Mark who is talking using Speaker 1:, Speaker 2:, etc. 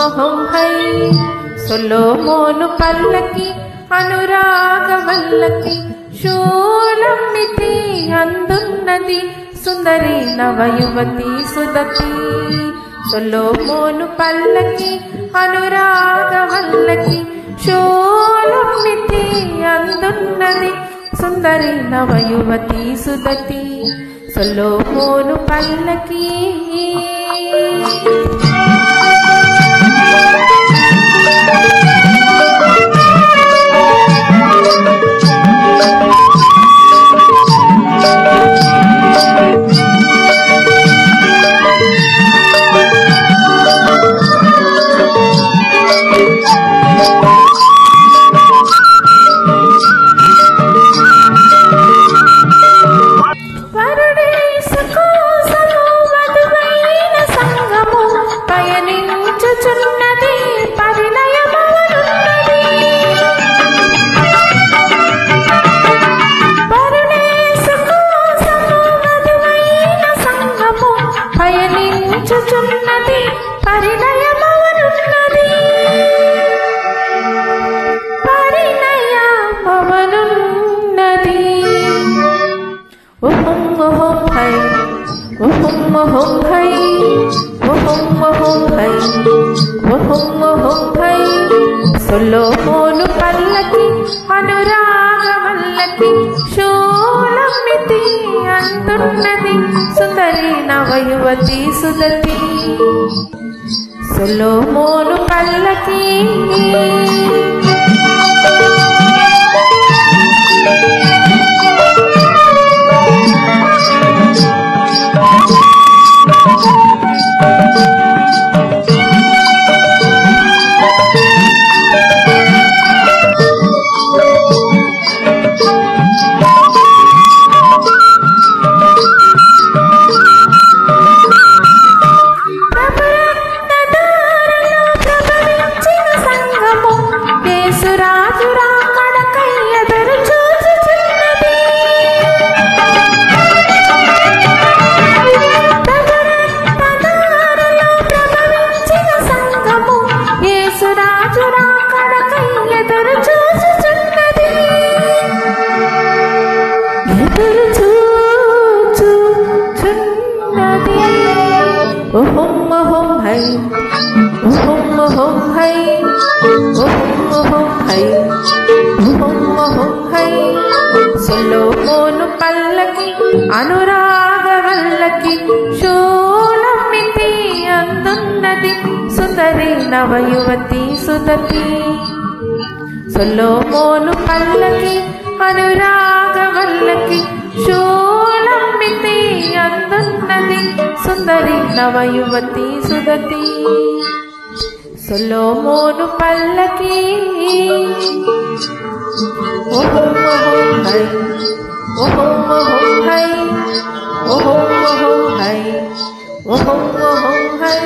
Speaker 1: ఓహం high సొలొమోను పల్లకి అనురాగవల్లకి శూలమితి అందున్నది సుందరి నవయువతి సుదతి సొలొమోను పల్లకి అనురాగవల్లకి శూలమితి అందున్నది సుందరి నవయువతి సుదతి సొలొమోను పల్లకి సొలొమోను పల్లకి అనురాగవల్లకి శూలమితి అందున్నది సుందరి నవయువతి సుదతి సొలొమోను పల్లకి సొలొమోను పల్లకి అనురాగవల్లకి శూలమితి అందున్నది సుందరి నవయువతి సుదతి సొలొమోను పల్లకి అనురాగవల్లకి శూలమితి అందున్నది సుందరి నవయువతి సుదతి సొలొమోను పల్లకి ఓహం హై ఓహం హై ఓహం హై ఓహం హై